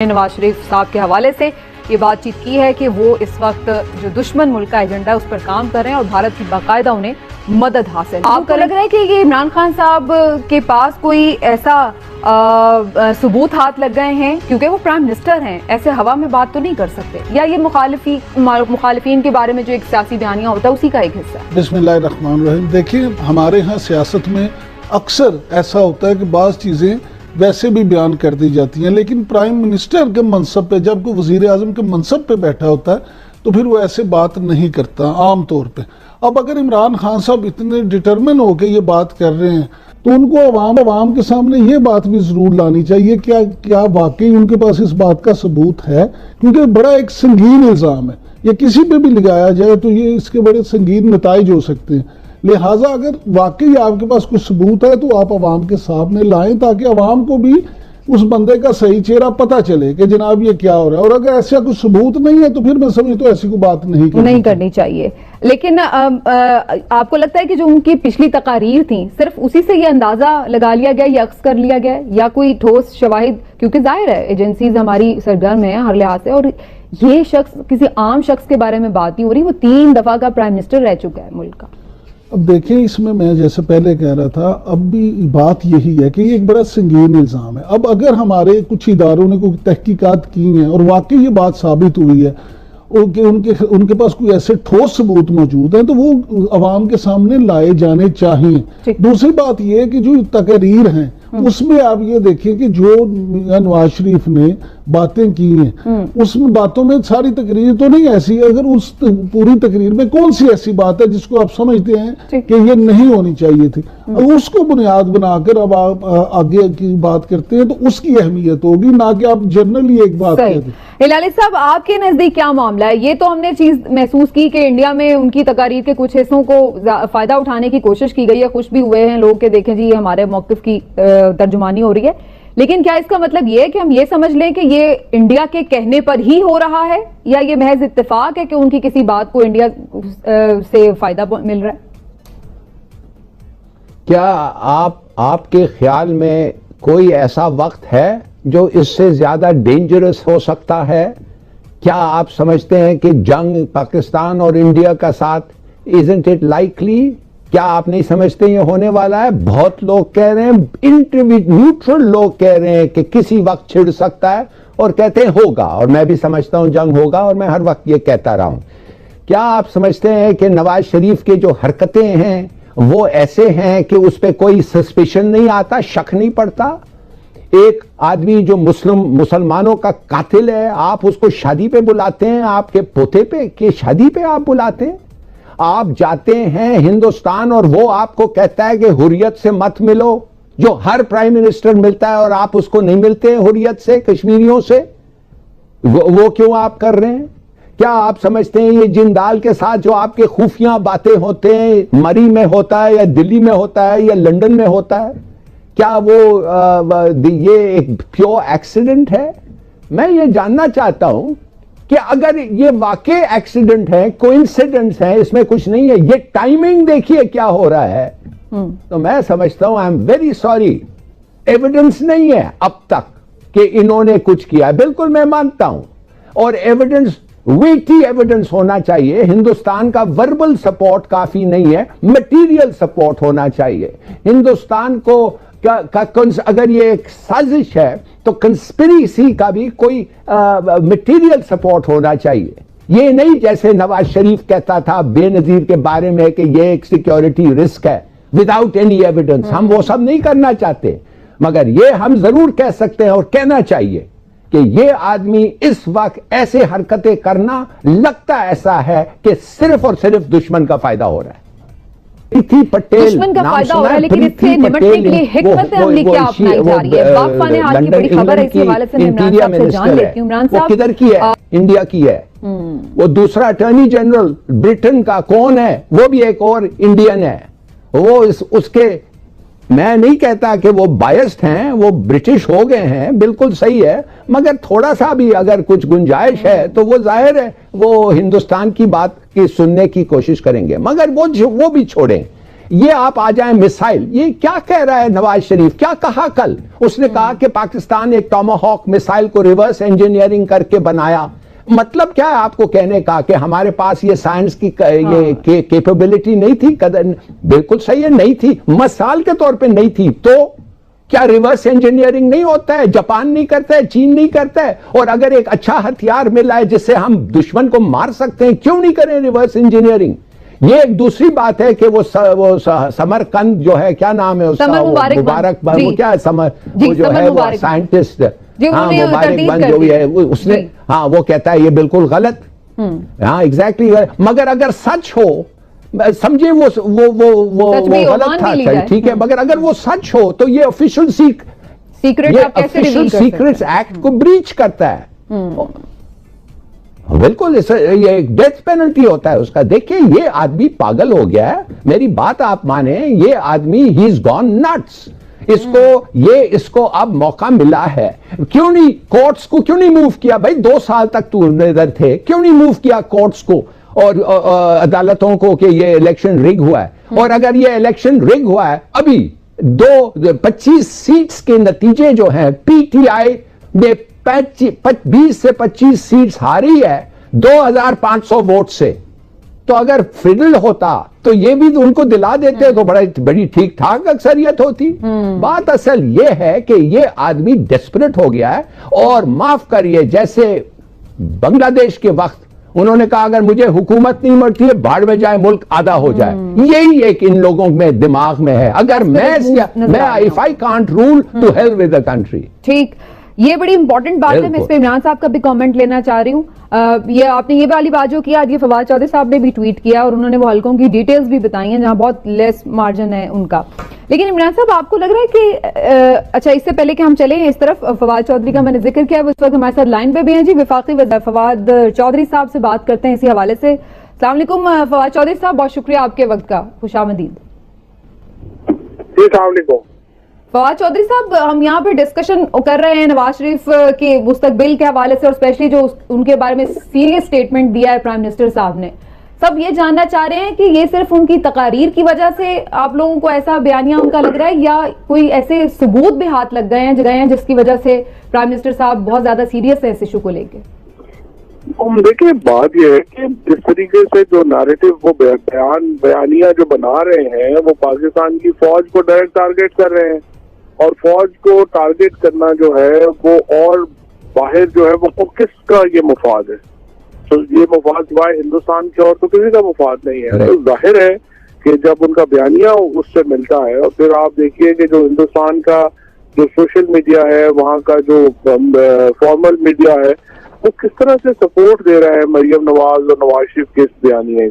نواز شریف صاحب کے حوالے سے یہ بات چیت کی ہے کہ وہ اس وقت جو دشمن ملک کا ایجنڈا ہے اس پر کام کر رہے ہیں اور بھارت کی باقاعدہ انہیں مدد حاصل. آپ کو لگ رہا ہے کہ یہ عمران خان صاحب کے پاس کوئی ایسا ثبوت ہاتھ لگ گئے ہیں کیونکہ وہ پرائم منسٹر ہیں, ایسے ہوا میں بات تو نہیں کر سکتے, یا یہ مخالفین کے بارے میں جو ایک سیاسی بیانیہ ہوتا ہے اسی کا ایک حصہ ہے؟ بسم اللہ الرحمن الرحیم. دیکھیں, ہمارے ہاں سیاست میں اکثر ایسا ہوتا ہے کہ بعض چیزیں ویسے بھی بیان کر دی جاتی ہیں, لیکن پرائم منسٹر کے منصب پہ جب کوئی وزیر اعظم کے منصب پہ بیٹھا ہوتا ہے تو پھر وہ ایسے بات نہیں کرتا عام طور پہ. اب اگر عمران خان صاحب اتنے ڈٹرمن ہو کے یہ بات کر رہے ہیں تو ان کو عوام کے سامنے یہ بات بھی ضرور لانی چاہیے کیا واقعی ان کے پاس اس بات کا ثبوت ہے, کیونکہ بڑا ایک سنگین الزام ہے. یہ کسی پہ بھی لگایا جائے تو یہ اس کے بڑے سنگین نتائج ہو سکتے ہیں. لہٰذا اگر واقعی آپ کے پاس کچھ ثبوت ہے تو آپ عوام کے سامنے لائیں تاکہ عوام کو بھی اس بندے کا صحیح چہرہ پتہ چلے کہ جناب یہ کیا ہو رہا ہے. اور اگر ایسا کوئی ثبوت نہیں ہے تو پھر میں سمجھتا ہوں ایسی کوئی بات نہیں کرنی چاہیے. لیکن آپ کو لگتا ہے کہ جو ان کی پچھلی تقاریر تھیں صرف اسی سے یہ اندازہ لگا لیا گیا یا عکس کر لیا گیا, یا کوئی ٹھوس شواہد, کیونکہ ظاہر ہے ایجنسیز ہماری سرگرم ہیں ہر لحاظ سے, اور یہ شخص کسی عام شخص کے بارے میں بات نہیں ہو رہی, وہ 3 دفعہ کا پرائم منسٹر رہ چکا ہے ملک کا. اب دیکھیں, اس میں جیسے پہلے کہہ رہا تھا, اب بھی بات یہی ہے کہ یہ ایک بڑا سنگین الزام ہے. اب اگر ہمارے کچھ اداروں نے کوئی تحقیقات کی ہیں اور واقعی یہ بات ثابت ہوئی ہے کہ ان کے پاس کوئی ایسے ٹھوس ثبوت موجود ہیں تو وہ عوام کے سامنے لائے جانے چاہیے. دوسری بات یہ ہے کہ جو تقاریر ہیں اس میں آپ یہ دیکھیں کہ جو نواز شریف نے باتیں کی ہیں اس میں باتوں میں ساری تقریر تو نہیں ایسی ہے. اگر اس پوری تقریر میں کون سی ایسی بات ہے جس کو آپ سمجھتے ہیں کہ یہ نہیں ہونی چاہیے تھی, اس کو بنیاد بنا کر اب آپ آگے کی بات کرتے ہیں تو اس کی اہمیت ہوگی, نہ کہ آپ جنرلی ایک بات کہتے ہیں. ہلالی صاحب, آپ کے نزدیک کیا معاملہ ہے؟ یہ تو ہم نے چیز محسوس کی کہ انڈیا میں ان کی تقاریر کے کچھ حصوں کو فائدہ اٹھانے کی کوشش کی گئی ہے, خوش بھی ہوئے ہیں لوگ کہ دیکھیں جی یہ ہمارے موقف کی ترجمانی ہو رہی ہے, لیکن کیا اس کا مطلب یہ ہے کہ ہم یہ سمجھ لیں کہ یہ انڈیا کے کہنے پر ہی ہو رہا ہے, یا یہ محض اتفاق ہے کہ ان کی کسی بات کو انڈیا سے فائدہ مل رہا ہے؟ کیا آپ کے خیال میں کوئی ایسا وقت ہے جو اس سے زیادہ ڈینجرس ہو سکتا ہے؟ کیا آپ سمجھتے ہیں کہ جنگ پاکستان اور انڈیا کا ساتھ isn't it likely؟ کیا آپ نہیں سمجھتے یہ ہونے والا ہے؟ بہت لوگ کہہ رہے ہیں, نیوٹرل لوگ کہہ رہے ہیں کہ کسی وقت چھڑ سکتا ہے, اور کہتے ہیں ہوگا, اور میں بھی سمجھتا ہوں جنگ ہوگا, اور میں ہر وقت یہ کہتا رہا ہوں. کیا آپ سمجھتے ہیں کہ نواز شریف کے جو حرکتیں ہیں وہ ایسے ہیں کہ اس پہ کوئی سسپیشن نہیں آتا, شک نہیں پڑتا؟ ایک آدمی جو مسلمانوں کا قاتل ہے, آپ اس کو شادی پہ بلاتے ہیں, آپ کے پوتے پہ کہ شادی پہ آپ بلاتے ہیں. آپ جاتے ہیں ہندوستان اور وہ آپ کو کہتا ہے کہ حریت سے مت ملو, جو ہر پرائم منسٹر ملتا ہے, اور آپ اس کو نہیں ملتے ہیں حریت سے, کشمیریوں سے. وہ کیوں آپ کر رہے ہیں؟ کیا آپ سمجھتے ہیں یہ جندال کے ساتھ جو آپ کے خفیہ باتیں ہوتے ہیں, مری میں ہوتا ہے یا دلی میں ہوتا ہے یا لندن میں ہوتا ہے, کیا وہ یہ ایک پیور ایکسیڈنٹ ہے؟ میں یہ جاننا چاہتا ہوں کہ اگر یہ واقع ایکسیڈنٹ ہے, کوئنسیڈنس ہے, اس میں کچھ نہیں ہے, یہ ٹائمنگ دیکھیے کیا ہو رہا ہے, تو میں سمجھتا ہوں I am very sorry, evidence نہیں ہے اب تک کہ انہوں نے کچھ کیا. بالکل میں مانتا ہوں, اور ایویڈنس ویٹی ایویڈنس ہونا چاہیے. ہندوستان کا وربل سپورٹ کافی نہیں ہے, میٹیریل سپورٹ ہونا چاہیے. ہندوستان کو اگر یہ ایک سازش ہے تو کنسپریسی کا بھی کوئی میٹیریل سپورٹ ہونا چاہیے. یہ نہیں جیسے نواز شریف کہتا تھا بے نظیر کے بارے میں کہ یہ ایک سیکیورٹی رسک ہے وداؤٹ اینی ایویڈنس. ہم وہ سب نہیں کرنا چاہتے, مگر یہ ہم ضرور کہہ سکتے ہیں اور کہنا چاہیے کہ یہ آدمی اس وقت ایسے حرکتیں کرنا لگتا ایسا ہے کہ صرف اور صرف دشمن کا فائدہ ہو رہا ہے. دشمن کا فائدہ ہو رہا ہے, لیکن اس سے نمٹنے کے لیے حکمت عملی کیا اپنائی جا رہی ہے؟ واقفہ نے حال کی بڑی خبر ہے, اس حوالے سے میں عمران صاحب سے جان لیتی ہوں. عمران صاحب, وہ کدھر کی ہے؟ انڈیا کی ہے. وہ دوسرا اٹارنی جنرل برٹن کا کون ہے؟ وہ بھی ایک اور انڈین ہے. وہ اس کے, میں نہیں کہتا کہ وہ بائسڈ ہیں, وہ برٹش ہو گئے ہیں, بالکل صحیح ہے, مگر تھوڑا سا بھی اگر کچھ گنجائش ہے تو وہ ظاہر ہے وہ ہندوستان کی بات کی سننے کی کوشش کریں گے. مگر وہ بھی چھوڑیں, یہ آپ آ جائیں میسائل. یہ کیا کہہ رہا ہے نواز شریف؟ کیا کہا کل؟ اس نے کہا کہ پاکستان ایک ٹاماہاک میسائل کو ریورس انجینئرنگ کر کے بنایا. مطلب کیا ہے آپ کو کہنے کا کہ ہمارے پاس یہ سائنس کی یہ کیپیبلٹی نہیں تھی؟ بالکل صحیح ہے, نہیں تھی, مثال کے طور پہ نہیں تھی. تو کیا ریورس انجینئرنگ نہیں ہوتا ہے؟ جاپان نہیں کرتا ہے, چین نہیں کرتا ہے. اور اگر ایک اچھا ہتھیار ملا ہے جس سے ہم دشمن کو مار سکتے ہیں, کیوں نہیں کریں ریورس انجینئرنگ؟ یہ ایک دوسری بات ہے کہ وہ سمرقند جو ہے, کیا نام ہے اس کا, مبارک کیا وہ جو ہے وہ سائنٹسٹ, ہاں مبارک بند جو ہے اس نے, ہاں وہ کہتا ہے یہ بالکل غلط. ہاں ایگزیکٹلی. مگر اگر سچ ہو, سمجھے وہ غلط تھا, ٹھیک ہے, مگر اگر وہ سچ ہو تو یہ آفیشل سیکرٹس ایکٹ کو بریچ کرتا ہے. بالکل, یہ ایک ڈیتھ پینلٹی ہوتا ہے اس کا. دیکھیں یہ آدمی پاگل ہو گیا ہے, میری بات آپ مانیں, یہ آدمی ہی از گون نٹس. اس کو اب موقع ملا ہے, کیوں نہیں کورٹس کو کیوں نہیں موو کیا بھائی؟ 2 سال تک تو ادھر تھے, کیوں نہیں موو کیا کورٹس کو اور عدالتوں کو کہ یہ الیکشن رگ ہوا ہے؟ اور اگر یہ الیکشن رگ ہوا ہے, ابھی 25 سیٹس کے نتیجے جو ہیں, پی ٹی آئی نے 20 سے 25 سیٹس ہاری ہے 2500 ووٹ سے. تو اگر فڈل ہوتا تو یہ بھی ان کو دلا دیتے تو بڑی ٹھیک ٹھاک اکثریت ہوتی. بات اصل یہ ہے کہ یہ آدمی ڈیسپریٹ ہو گیا ہے. اور معاف کریے, جیسے بنگلہ دیش کے وقت انہوں نے کہا اگر مجھے حکومت نہیں ملتی ہے بھاڑ میں جائے, ملک آدھا ہو جائے. یہی ایک ان لوگوں میں دماغ میں ہے. اگر میں if I can't rule, to hell with the country. ٹھیک, یہ بڑی امپورٹنٹ بات ہے. میں اس پہ عمران صاحب کا بھی کامنٹ لینا چاہ رہی ہوں. یہ آپ نے یہ والی بات جو کیا, آج یہ فواد چودھری صاحب نے بھی ٹویٹ کیا اور انہوں نے وہ حلقوں کی ڈیٹیلز بھی بتائی ہیں جہاں بہت لیس مارجن ہے ان کا. لیکن عمران صاحب آپ کو لگ رہا ہے کہ اچھا, اس سے پہلے کہ ہم چلیں اس طرف, فواد چودھری کا میں نے ذکر کیا, وہ اس وقت ہمارے ساتھ لائن پہ بھی ہیں. جی وفاقی وزیر فواد چودھری صاحب سے بات کرتے ہیں اسی حوالے سے. السلام علیکم فواد چودھری صاحب, بہت شکریہ آپ کے وقت کا, خوش آمدید. السلام علیکم فواد چودھری صاحب, ہم یہاں پہ ڈسکشن کر رہے ہیں نواز شریف کے مستقبل کے حوالے سے, اور اسپیشلی جو ان کے بارے میں سیریس سٹیٹمنٹ دیا ہے پرائم منسٹر صاحب نے. سب یہ جاننا چاہ رہے ہیں کہ یہ صرف ان کی تقاریر کی وجہ سے آپ لوگوں کو ایسا بیانیہ ان کا لگ رہا ہے, یا کوئی ایسے ثبوت بھی ہاتھ لگ گئے ہیں جس کی وجہ سے پرائم منسٹر صاحب بہت زیادہ سیریس ہے اس ایشو کو لے کے؟ دیکھیں, بات یہ ہے کہ جس طریقے سے جو نیریٹو وہ بیانیہ جو بنا رہے ہیں, وہ پاکستان کی فوج کو ڈائریکٹ ٹارگیٹ کر رہے ہیں. اور فوج کو ٹارگیٹ کرنا جو ہے وہ, اور باہر جو ہے وہ کس کا یہ مفاد ہے؟ تو یہ مفاد سوائے ہندوستان کے اور تو کسی کا مفاد نہیں ہے. تو ظاہر ہے کہ جب ان کا بیانیہ اس سے ملتا ہے, اور پھر آپ دیکھیے کہ جو ہندوستان کا جو سوشل میڈیا ہے, وہاں کا جو فارمل میڈیا ہے, وہ کس طرح سے سپورٹ دے رہا ہے مریم نواز اور نواز شریف کے اس بیانیے